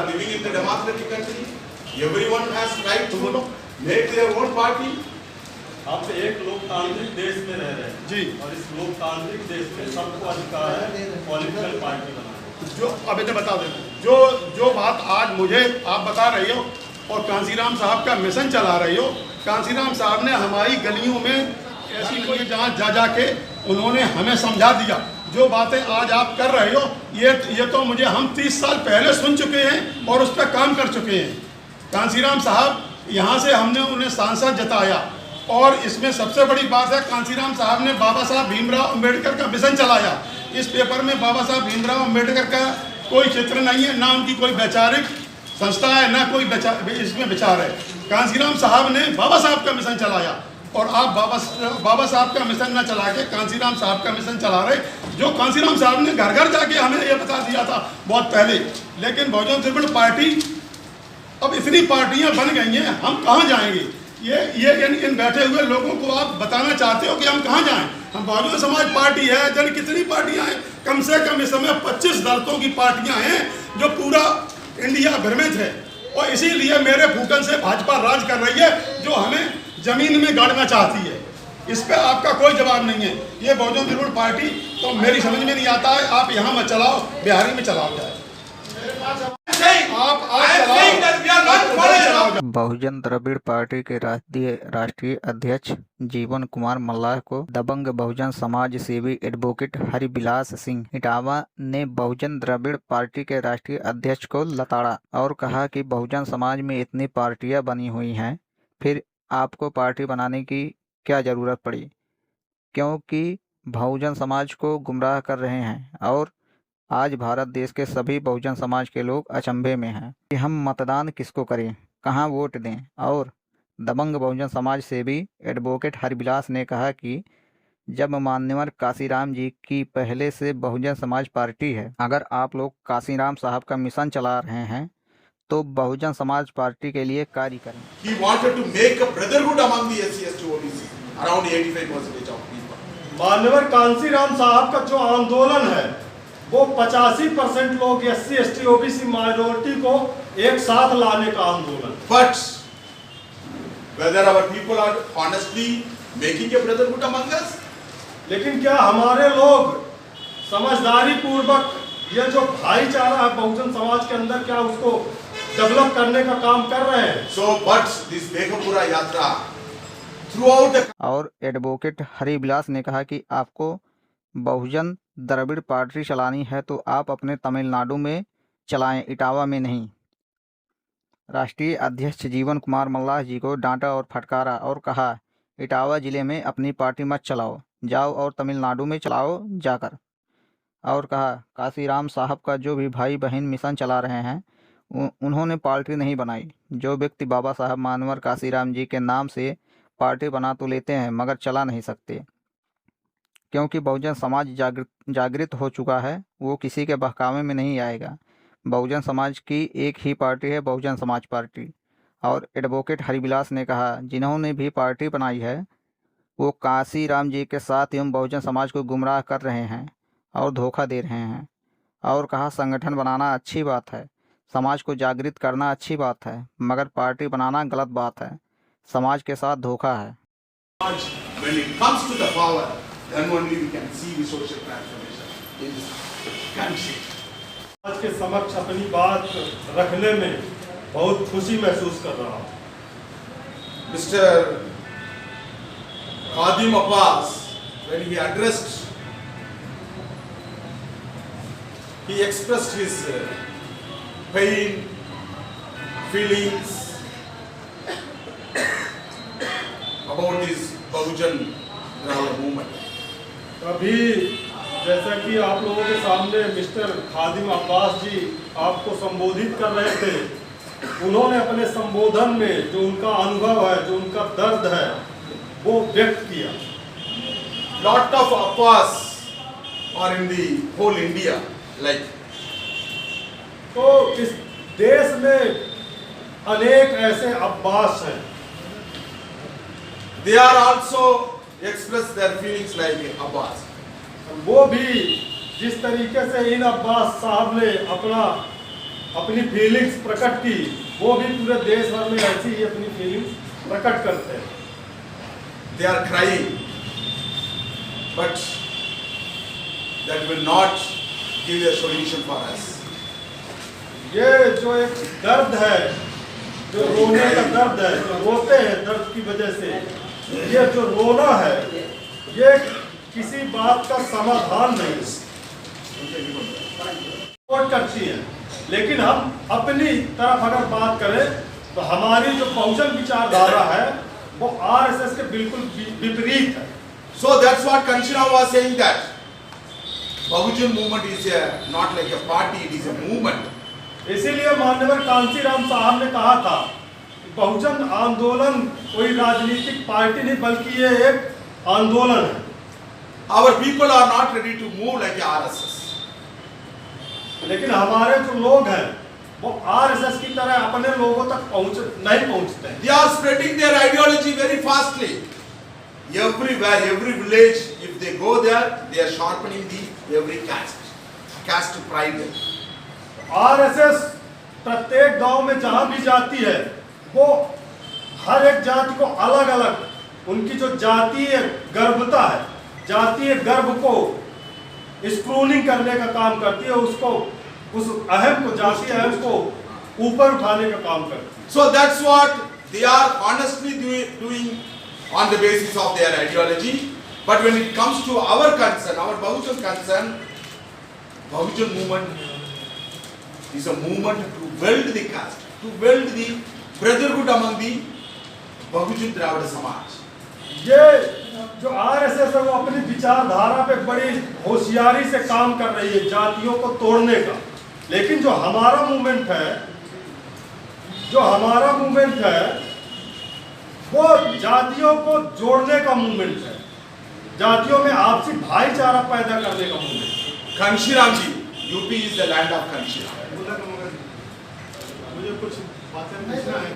are living in the democratic country. Everyone has right to make their own party. आप एक लोकतांत्रिक देश में रह रहे हैं जी, और इस लोकतांत्रिक देश में सबको अधिकार है पॉलिटिकल पार्टी बनाने। जो अभी तो बता दें, जो बात आज मुझे आप बता रही हो और कांसीराम साहब का मिशन चला रही हो, कांसीराम साहब ने हमारी गलियों में ऐसी कोई जहाँ जा जाके उन्होंने हमें समझा दिया। जो बातें आज आप कर रहे हो ये तो मुझे हम 30 साल पहले सुन चुके हैं और उस पर काम कर चुके हैं। कांसीराम साहब यहाँ से हमने उन्हें सांसद जताया और इसमें सबसे बड़ी बात है कांसीराम साहब ने बाबा साहब भीमराव अम्बेडकर का मिशन चलाया। इस पेपर में बाबा साहब भीमराव अम्बेडकर का कोई चित्र नहीं है, ना उनकी कोई वैचारिक संस्था है, ना कोई इसमें विचार है। कांसीराम साहब ने बाबा साहब का मिशन चलाया और आप बाबा साहब का मिशन न चला के कांसीराम साहब का मिशन चला रहे, जो कांसीराम साहब ने घर घर जाके हमें ये बता दिया था बहुत पहले। लेकिन बहुजन त्रिपुरा पार्टी, अब इतनी पार्टियां बन गई हैं, हम कहाँ जाएंगे? ये इन बैठे हुए लोगों को आप बताना चाहते हो कि हम कहाँ जाएं? हम बहुजन समाज पार्टी है, जन कितनी पार्टियां हैं? कम से कम इस समय 25 दलितों की पार्टियां हैं जो पूरा इंडिया भ्रमित है और इसीलिए मेरे भूखन से भाजपा राज कर रही है, जो हमें जमीन में गाड़ना चाहती है। इस पे आपका कोई जवाब नहीं है। ये बहुजन त्रिपुरा पार्टी तो मेरी समझ में नहीं आता है। आप यहाँ मत चलाओ, बिहारी में चलाओ जाए। बहुजन द्रविड़ पार्टी के राष्ट्रीय अध्यक्ष जीवन कुमार मल्लाह को दबंग बहुजन समाज सेवी एडवोकेट हरिबिलास सिंह इटावा ने बहुजन द्रविड़ पार्टी के राष्ट्रीय अध्यक्ष को लताड़ा और कहा कि बहुजन समाज में इतनी पार्टियां बनी हुई हैं, फिर आपको पार्टी बनाने की क्या ज़रूरत पड़ी, क्योंकि बहुजन समाज को गुमराह कर रहे हैं। और आज भारत देश के सभी बहुजन समाज के लोग अचंभे में हैं कि हम मतदान किसको करें, कहां वोट दें। और दबंग बहुजन समाज सेवी एडवोकेट हरिबिलास ने कहा कि जब मान्यवर काशीराम जी की पहले से बहुजन समाज पार्टी है, अगर आप लोग काशीराम साहब का मिशन चला रहे हैं तो बहुजन समाज पार्टी के लिए कार्य करें। He wanted to make a brotherhood among the SC, ST, OBC, around 85% of people. मान्यवर कांसीराम साहब का जो आंदोलन है वो 85% लोग SC, ST, OBC माइनॉरिटी को एक साथ लाने का आंदोलन। But whether our people are honestly making a brotherhood among us? लेकिन क्या हमारे लोग समझदारी पूर्वक ये जो भाईचारा है बहुजन समाज के अंदर, क्या उसको डेवलप करने का काम कर रहे हैं? So, but this बेगमपुरा यात्रा throughout the और एडवोकेट हरिबिलास ने कहा कि आपको बहुजन द्रविड़ पार्टी चलानी है तो आप अपने तमिलनाडु में चलाएं, इटावा में नहीं। राष्ट्रीय अध्यक्ष जीवन कुमार मल्लाह जी को डांटा और फटकारा और कहा, इटावा जिले में अपनी पार्टी मत चलाओ, जाओ और तमिलनाडु में चलाओ जाकर। और कहा, काशीराम साहब का जो भी भाई बहन मिशन चला रहे हैं उन्होंने पार्टी नहीं बनाई। जो व्यक्ति बाबा साहब मानवर काशीराम जी के नाम से पार्टी बना तो लेते हैं मगर चला नहीं सकते, क्योंकि बहुजन समाज जागृत हो चुका है, वो किसी के बहकावे में नहीं आएगा। बहुजन समाज की एक ही पार्टी है, बहुजन समाज पार्टी। और एडवोकेट हरिबिलास ने कहा, जिन्होंने भी पार्टी बनाई है वो काशीराम जी के साथ एवं बहुजन समाज को गुमराह कर रहे हैं और धोखा दे रहे हैं। और कहा, संगठन बनाना अच्छी बात है, समाज को जागृत करना अच्छी बात है, मगर पार्टी बनाना गलत बात है, समाज के साथ धोखा है। when it comes to the power, then only we can see the social transformation in this country. आज के समक्ष अपनी बात रखने में बहुत खुशी महसूस कर रहा हूँ। Mr. Khadim Abbas, when he addressed, he expressed his pain, feelings about this Bahujan Drahid movement. अभी जैसा कि आप लोगों के सामने मिस्टर खादिम अब्बास जी आपको संबोधित कर रहे थे, उन्होंने अपने संबोधन में जो उनका अनुभव है, जो उनका दर्द है, वो व्यक्त किया। Lot of Abbas are in the whole India, like. तो इस देश में अनेक ऐसे अब्बास हैं। They are also express their feelings like Abbas. वो भी जिस तरीके से इन अब्बास साहब ने अपना अपनी फीलिंग्स प्रकट की, वो भी पूरे देश भर में ऐसी ही अपनी फीलिंग्स प्रकट करते हैं। They are crying, but that will not give a solution for us. ये जो एक दर्द है, जो रोने का दर्द है, जो रोते हैं दर्द की वजह से, ये जो रोना है, ये किसी बात का समाधान नहीं सपोर्ट करती है। लेकिन हम अपनी तरफ अगर बात करें तो हमारी जो बहुजन विचारधारा है वो आरएसएस के बिल्कुल विपरीत है। So that's what Kanshiram was saying, that Bahujan movement is not like a party, it is a movement. इसीलिए माननीय कांशीराम साहब ने कहा था कि बहुजन आंदोलन कोई राजनीतिक पार्टी नहीं बल्कि ये एक आंदोलन है। Our people are not ready to move like RSS. लेकिन हमारे जो लोग हैं वो आरएसएस की तरह अपने लोगों तक नहीं पहुंचते हैं। They are spreading their ideology very fastly. Everywhere, every village, if they go there, they are sharpening the every caste pride. RSS प्रत्येक गांव में जहां भी जाती है वो हर एक जाति को अलग अलग उनकी जो जातीय गर्भता है, जातीय गर्भ को स्क्रूनिंग करने का काम करती है, उसको उस अहम को, जातीय अहम को ऊपर उठाने का काम करती है। So that's what they are honestly doing on the basis of their ideology. But when it comes to our concern, our Bahujan concern, Bahujan movement is a movement to build the caste, to build the brotherhood among the Bahujan Dravida Samaj. ये जो RSS है वो अपनी विचारधारा पे बड़ी होशियारी से काम कर रही है जातियों को तोड़ने का। लेकिन जो हमारा मूवमेंट है वो जातियों को जोड़ने का मूवमेंट है, जातियों में आपसी भाईचारा पैदा करने का movement. Kanshiram ji, UP is the land of Kanshiram. मुझे कुछ बातें पूछना है।